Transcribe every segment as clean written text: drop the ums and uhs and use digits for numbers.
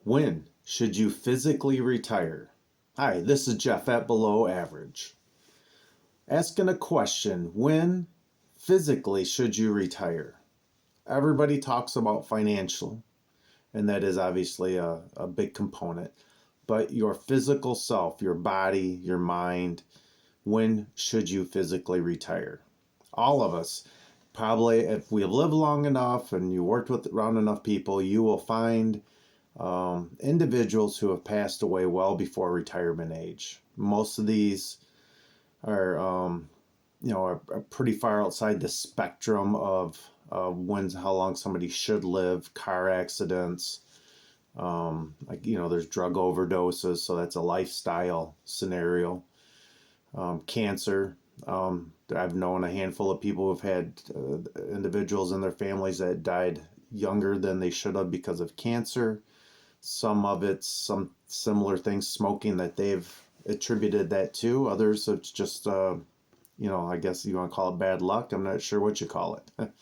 When should you physically retire? Hi, this is Jeff at Below Average. Asking a question, when physically should you retire? Everybody talks about financial, and that is obviously a big component. But your physical self, your body, your mind, when should you physically retire? All of us, probably if we live long enough and you worked with around enough people, you will find individuals who have passed away well before retirement age. Most of these are, are pretty far outside the spectrum of how long somebody should live. Car accidents, there's drug overdoses, so that's a lifestyle scenario. Cancer. I've known a handful of people who've had individuals in their families that died younger than they should have because of cancer. Some of it's some similar things, smoking, that they've attributed that to. Others, it's just, I guess you want to call it bad luck. I'm not sure what you call it.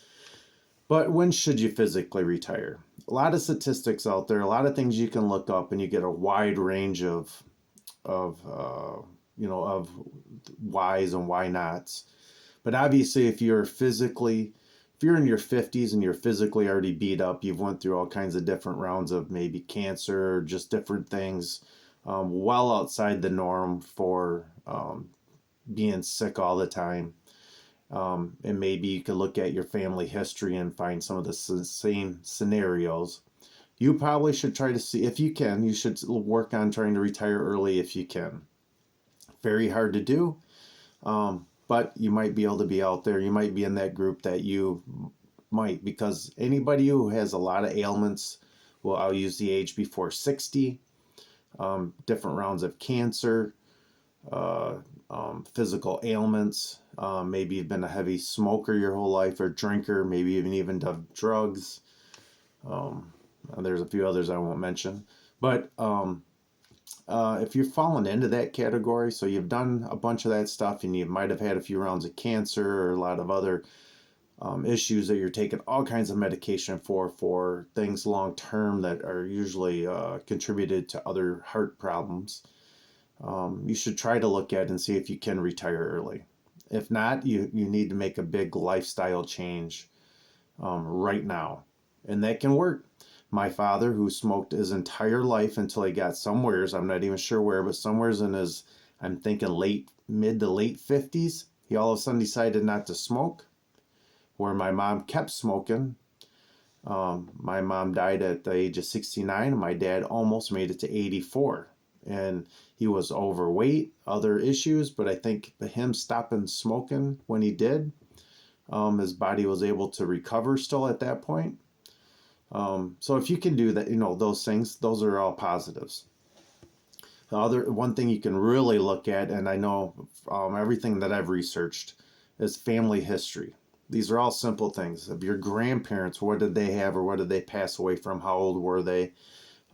But when should you physically retire? A lot of statistics out there, a lot of things you can look up, and you get a wide range of whys and why nots. But obviously, if you're in your 50s and you're physically already beat up, you've went through all kinds of different rounds of maybe cancer or just different things, well outside the norm for being sick all the time. And maybe you could look at your family history and find some of the same scenarios. You probably should try to see if you can. You should work on trying to retire early if you can. Very hard to do, but you might be able to be out there. You might be in that group that you might, because anybody who has a lot of ailments, well, I'll use the age before 60, different rounds of cancer, physical ailments. Maybe you've been a heavy smoker your whole life or drinker, maybe even done drugs. There's a few others I won't mention. But if you're falling into that category, so you've done a bunch of that stuff and you might have had a few rounds of cancer or a lot of other issues that you're taking all kinds of medication for things long term that are usually contributed to other heart problems, you should try to look at and see if you can retire early. If not, you need to make a big lifestyle change right now. And that can work. My father, who smoked his entire life until he got somewheres, I'm not even sure where, but somewheres in his, I'm thinking mid to late 50s, he all of a sudden decided not to smoke. Where my mom kept smoking. My mom died at the age of 69, and my dad almost made it to 84. And he was overweight, other issues, but I think him stopping smoking when he did, his body was able to recover still at that point. So if you can do that, those things, those are all positives. The one thing you can really look at, and I know everything that I've researched, is family history. These are all simple things. Of your grandparents, what did they have or what did they pass away from? How old were they?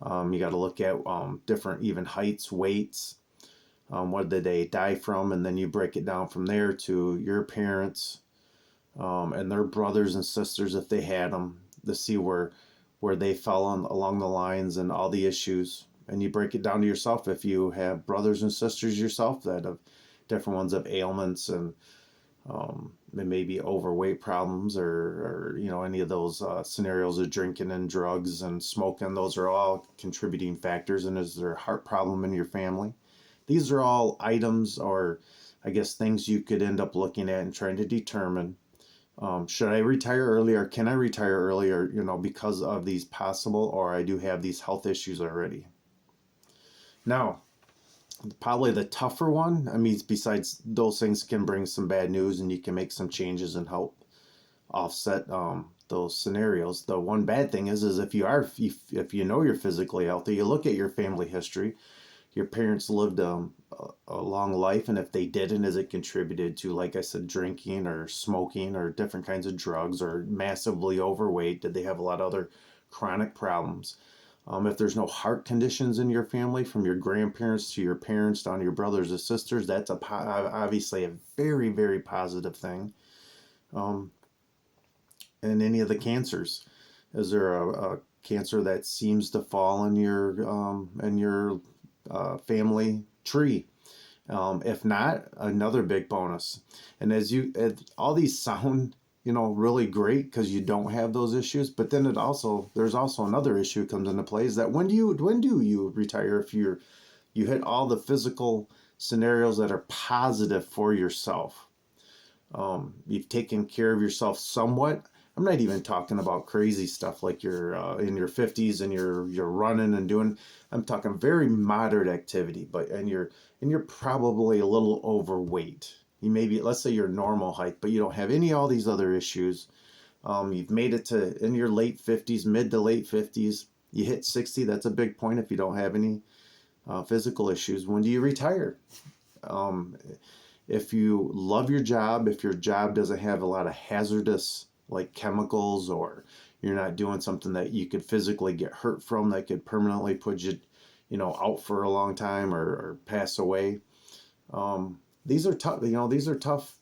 You got to look at different even heights, weights. What did they die from? And then you break it down from there to your parents and their brothers and sisters if they had them, to see where they fell along the lines and all the issues. And you break it down to yourself if you have brothers and sisters yourself that have different ones of ailments and maybe overweight problems or any of those scenarios of drinking and drugs and smoking. Those are all contributing factors. And is there a heart problem in your family? These are all items, or I guess things you could end up looking at and trying to determine, should I retire early, or can I retire early, or because of these possible, or I do have these health issues already. Now, probably the tougher one, I mean, besides those things can bring some bad news and you can make some changes and help offset those scenarios. The one bad thing is if you know you're physically healthy, you look at your family history, your parents lived a long life, and if they didn't, is it contributed to, like I said, drinking or smoking or different kinds of drugs, or massively overweight? Did they have a lot of other chronic problems? If there's no heart conditions in your family, from your grandparents to your parents down to your brothers and sisters, that's obviously a very, very positive thing. And any of the cancers, is there a cancer that seems to fall in your family tree. If not, another big bonus. And all these sound, really great because you don't have those issues. But then there's also another issue that comes into play is that when do you retire if you hit all the physical scenarios that are positive for yourself? You've taken care of yourself somewhat. I'm not even talking about crazy stuff like you're in your 50s and you're running and doing. I'm talking very moderate activity, and you're probably a little overweight. You maybe, let's say you're normal height, but you don't have all these other issues. You've made it to in your late 50s, mid to late 50s. You hit 60. That's a big point if you don't have any physical issues. When do you retire? Um, if you love your job, if your job doesn't have a lot of hazardous like chemicals, or you're not doing something that you could physically get hurt from that could permanently put you, out for a long time or pass away. These are tough, these are tough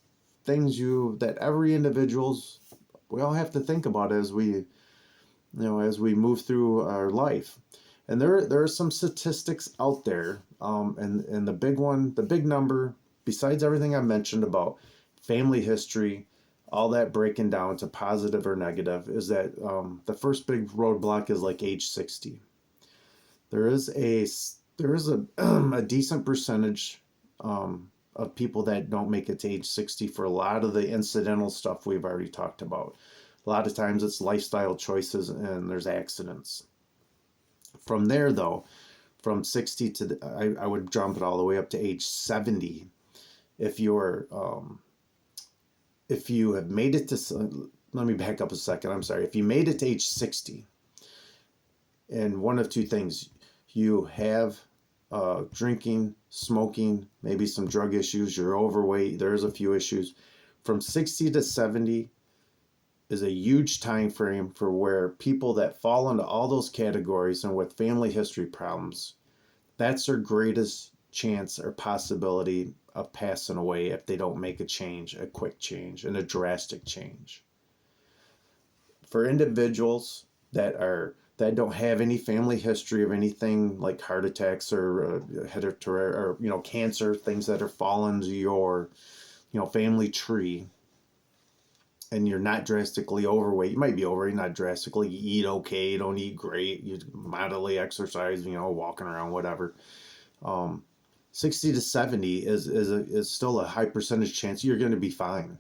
things that every we all have to think about as we move through our life. And there are some statistics out there, and the big number, besides everything I mentioned about family history, all that breaking down to positive or negative, is that the first big roadblock is like age 60. There is a a decent percentage of people that don't make it to age 60 for a lot of the incidental stuff we've already talked about. A lot of times it's lifestyle choices and there's accidents. From there, though, from 60 I would jump it all the way up to age 70. If you have made it to, let me back up a second. I'm sorry. If you made it to age 60, and one of two things, you have drinking, smoking, maybe some drug issues, you're overweight, there's a few issues. From 60 to 70 is a huge time frame for where people that fall into all those categories and with family history problems, that's their greatest chance or possibility of passing away if they don't make a quick change and a drastic change. For individuals that don't have any family history of anything like heart attacks or hereditary or cancer, things that are falling to your family tree, and you're not drastically overweight. You might be overweight, not drastically. You eat okay, you don't eat great, you moderately exercise, walking around, whatever. 60 to 70 is still a high percentage chance you're going to be fine.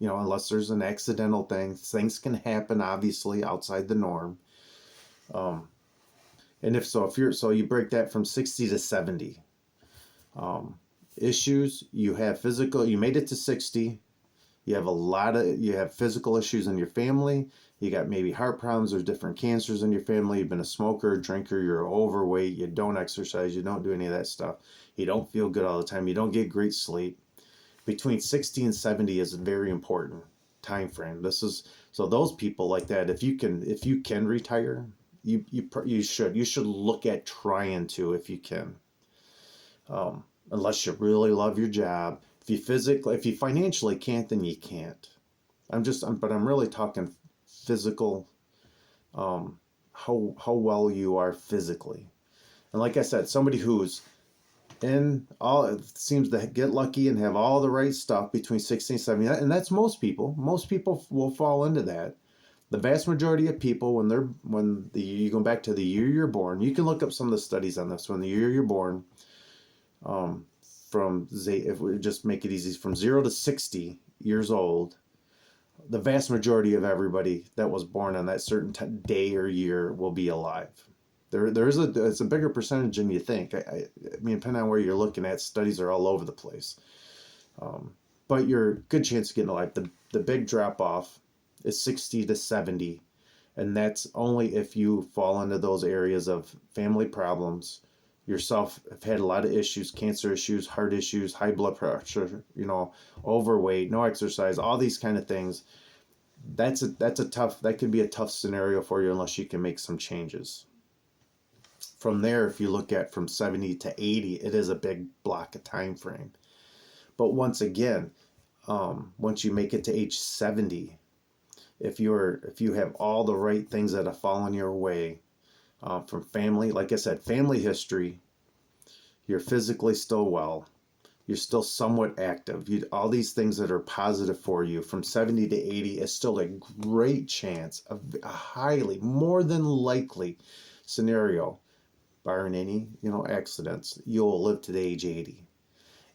Unless there's an accidental thing. Things can happen, obviously, outside the norm. And you break that from 60 to 70. Issues, you made it to 60. You have physical issues in your family. You got maybe heart problems or different cancers in your family. You've been a smoker, drinker, you're overweight, you don't exercise, you don't do any of that stuff. You don't feel good all the time. You don't get great sleep. Between 60 and 70 is a very important time frame. So those people like that, if you can retire, you should look at trying to, if you can. Unless you really love your job. If you financially can't, then you can't. But I'm really talking physical, how well you are physically. And like I said, somebody who's seems to get lucky and have all the right stuff between 60 and 70, and that's most people. Most people will fall into that. The vast majority of people, you go back to the year you're born, you can look up some of the studies on this. When the year you're born, if we just make it easy, from 0 to 60 years old, the vast majority of everybody that was born on that certain day or year will be alive. It's a bigger percentage than you think. I mean, depending on where you're looking at, studies are all over the place. But you're good chance of getting alive. The big drop off is 60 to 70, and that's only if you fall into those areas of family problems, yourself have had a lot of issues, cancer issues, heart issues, high blood pressure, overweight, no exercise, all these kind of things. That could be a tough scenario for you unless you can make some changes. From there, if you look at from 70 to 80, it is a big block of time frame. But once again, once you make it to age 70, if you have all the right things that have fallen your way, from family, like I said, family history, you're physically still well, you're still somewhat active, all these things that are positive for you from 70 to 80 is still a great chance, a highly, more than likely scenario, barring any, accidents, you'll live to the age 80.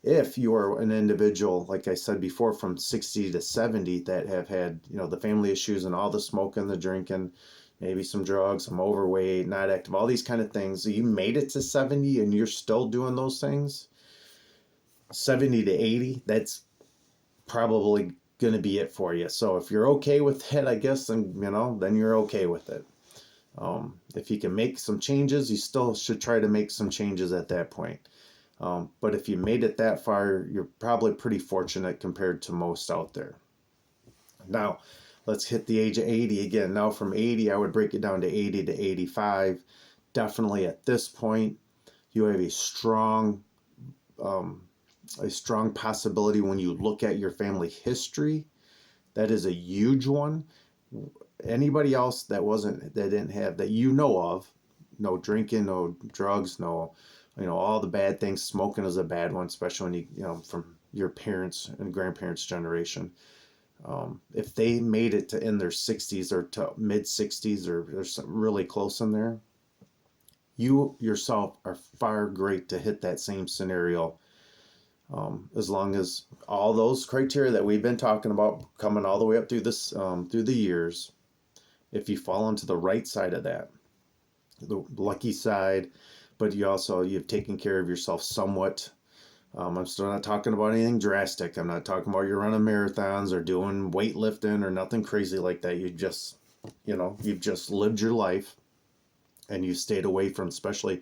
If you are an individual, like I said before, from 60 to 70 that have had, the family issues and all the smoking, the drinking, maybe some drugs, some overweight, not active, all these kind of things, you made it to 70 and you're still doing those things, 70 to 80, that's probably going to be it for you. So if you're okay with it, I guess, then you're okay with it. If you can make some changes, you still should try to make some changes at that point. But if you made it that far, you're probably pretty fortunate compared to most out there. Now, let's hit the age of 80 again. Now, from 80, I would break it down to 80 to 85. Definitely at this point, you have a strong possibility when you look at your family history. That is a huge one. Anybody else that didn't have, that of, no drinking, no drugs, no, all the bad things. Smoking is a bad one, especially when from your parents and grandparents' generation. If they made it to in their 60s or to mid 60s, or there's really close in there, you yourself are far great to hit that same scenario. As long as all those criteria that we've been talking about coming all the way up through through the years, if you fall onto the right side of that, the lucky side, but you've taken care of yourself somewhat. I'm still not talking about anything drastic. I'm not talking about you're running marathons or doing weightlifting or nothing crazy like that. You've just lived your life, and you stayed away from especially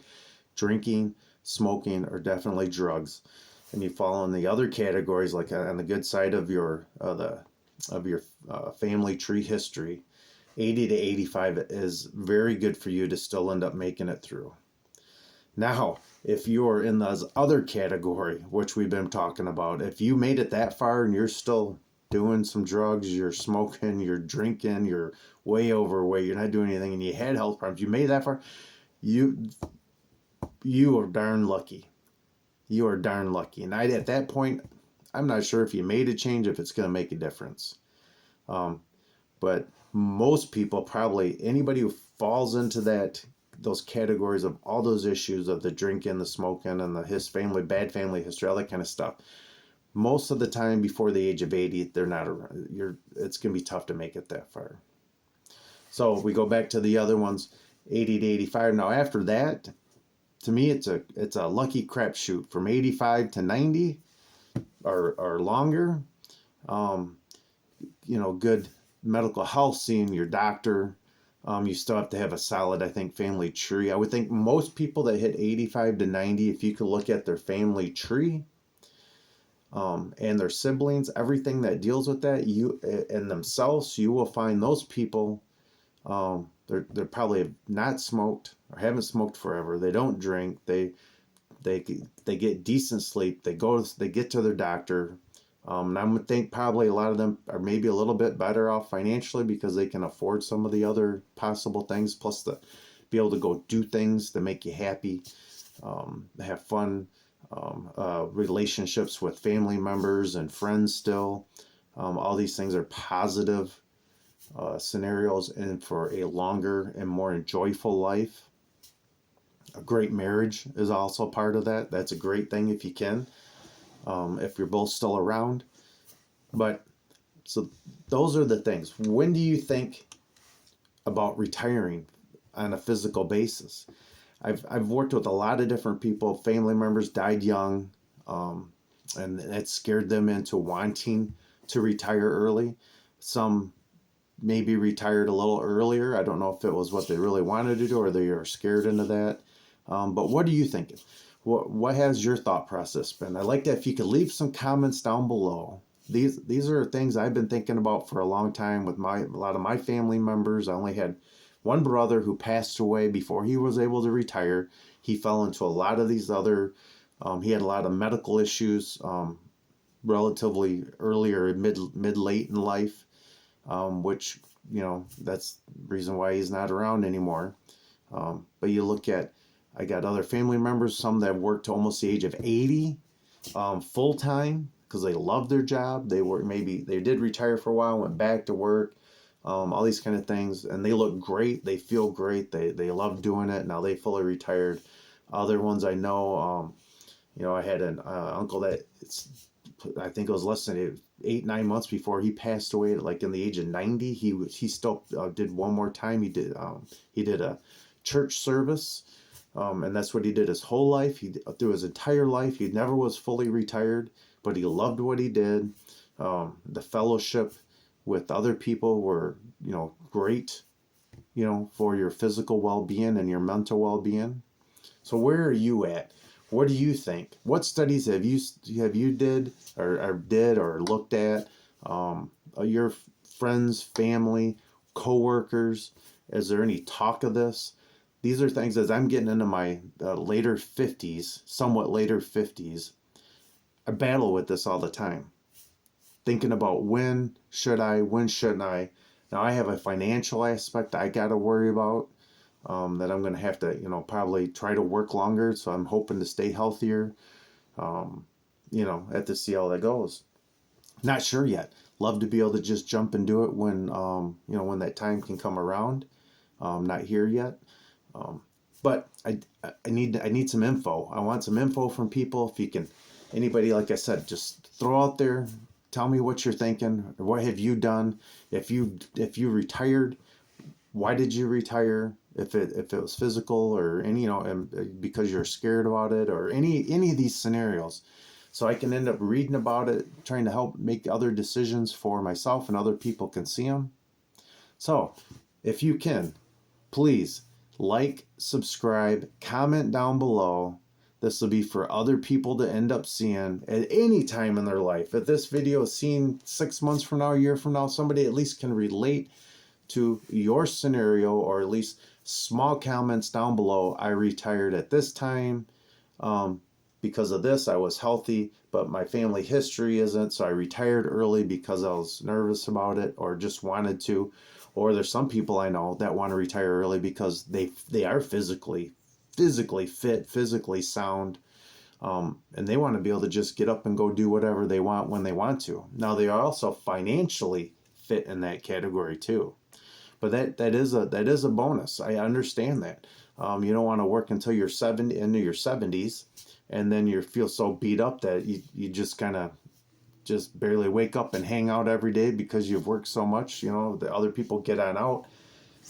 drinking, smoking, or definitely drugs. And you fall in the other categories, like on the good side of your family tree history. 80 to 85 is very good for you to still end up making it through. Now, if you're in those other category, which we've been talking about, if you made it that far and you're still doing some drugs, you're smoking, you're drinking, you're way overweight, you're not doing anything, and you had health problems, you made it that far, you are darn lucky. You are darn lucky. And at that point, I'm not sure if you made a change, if it's going to make a difference. But most people, probably anybody who falls into those categories of all those issues of the drinking, the smoking, and bad family history, all that kind of stuff, most of the time before the age of 80, they're not around. It's going to be tough to make it that far. So we go back to the other ones, 80 to 85. Now after that, to me, it's a lucky crapshoot from 85 to 90 or longer. Good medical health, seeing your doctor. You still have to have a solid, I think, family tree. I would think most people that hit 85 to 90, if you could look at their family tree, and their siblings, everything that deals with that, you and themselves, you will find those people, they're probably not smoked or haven't smoked forever. They don't drink. They get decent sleep. They get to their doctor. And I would think probably a lot of them are maybe a little bit better off financially because they can afford some of the other possible things, plus be able to go do things that make you happy, have fun, relationships with family members and friends still. All these things are positive scenarios, and for a longer and more joyful life. A great marriage is also part of that. That's a great thing if you can, if you're both still around. But so those are the things. When do you think about retiring on a physical basis? I've worked with a lot of different people. Family members died young, and that scared them into wanting to retire early. Some maybe retired a little earlier. I don't know if it was what they really wanted to do or they are scared into that. But what are you thinking? What has your thought process been? I'd like that if you could leave some comments down below. These are things I've been thinking about for a long time with a lot of my family members. I only had one brother who passed away before he was able to retire. He fell into a lot of these other, he had a lot of medical issues relatively earlier, late in life, which that's the reason why he's not around anymore. But you look at, I got other family members, some that worked to almost the age of 80, full time because they loved their job. Maybe they did retire for a while, went back to work, all these kind of things, and they look great. They feel great. They love doing it. Now they fully retired. Other ones I know, I had an uncle that I think it was less than 8, 9 months before he passed away, like in the age of 90. He still did one more time. He did a church service, and that's what he did his whole life. Through his entire life, he never was fully retired, but he loved what he did. The fellowship with other people were, great, for your physical well-being and your mental well-being. So where are you at? What do you think? What studies have you did or looked at? Your friends, family, coworkers? Is there any talk of this? These are things, as I'm getting into my later 50s, somewhat later 50s, I battle with this all the time. Thinking about when shouldn't I? Now I have a financial aspect I got to worry about. That I'm going to have to, probably try to work longer. So I'm hoping to stay healthier. Have to see how that goes. Not sure yet. Love to be able to just jump and do it when, when that time can come around. Not here yet. But I need some info. I want some info from people. If you can, anybody, like I said, just throw out there. Tell me what you're thinking. What have you done? If you retired, why did you retire? If it was physical or any, and because you're scared about it, or any of these scenarios, so I can end up reading about it, trying to help make other decisions for myself and other people can see them. So if you can, please like, subscribe, comment down below. This will be for other people to end up seeing at any time in their life. If this video is seen 6 months from now, a year from now, somebody at least can relate to your scenario, or at least small comments down below. I retired at this time because of this. I was healthy, but my family history isn't, so I retired early because I was nervous about it or just wanted to. Or there's some people I know that want to retire early because they are physically fit, physically sound, and they want to be able to just get up and go do whatever they want when they want to. Now they are also financially fit in that category too. But that is a bonus. I understand that. You don't want to work until you're into your 70s, and then you feel so beat up that you just kind of just barely wake up and hang out every day because you've worked so much. The other people get on out.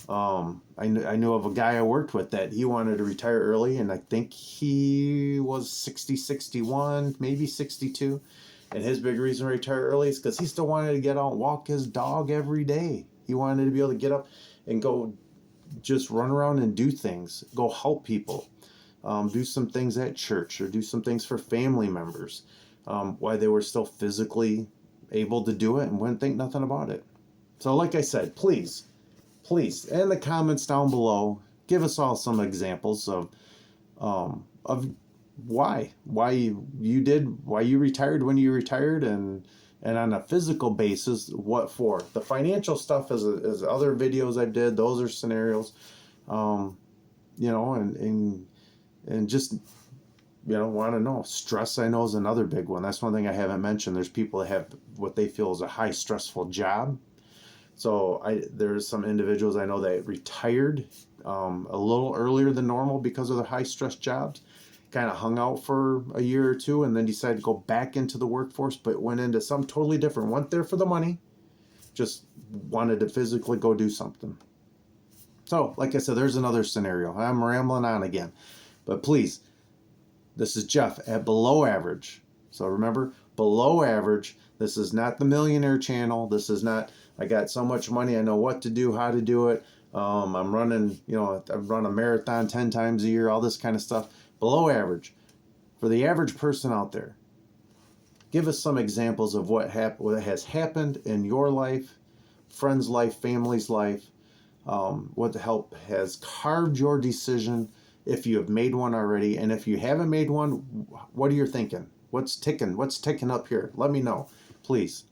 I knew of a guy I worked with that he wanted to retire early, and I think he was 60, 61, maybe 62. And his big reason to retire early is because he still wanted to get out and walk his dog every day. He wanted to be able to get up and go just run around and do things, go help people, do some things at church, or do some things for family members, while they were still physically able to do it and wouldn't think nothing about it. So like I said, please, in the comments down below, give us all some examples of why you retired when you retired, and on a physical basis, what for. The financial stuff is other videos I did. Those are scenarios, and just, want to know. Stress, I know, is another big one. That's one thing I haven't mentioned. There's people that have what they feel is a high stressful job. So there's some individuals I know that retired a little earlier than normal because of their high stress jobs. Kind of hung out for a year or two and then decided to go back into the workforce, but went into something totally different. Went there for the money, just wanted to physically go do something. So, like I said, there's another scenario. I'm rambling on again. But please, this is Jeff at Below Average. So remember, below average. This is not the Millionaire Channel. This is not, I got so much money, I know what to do, how to do it. I'm running, I run a marathon 10 times a year, all this kind of stuff. Below average. For the average person out there, give us some examples of what has happened in your life, friend's life, family's life, what the help has carved your decision, if you have made one already, and if you haven't made one, what are you thinking? What's ticking up here? Let me know, please.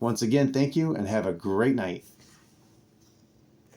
Once again, thank you and have a great night.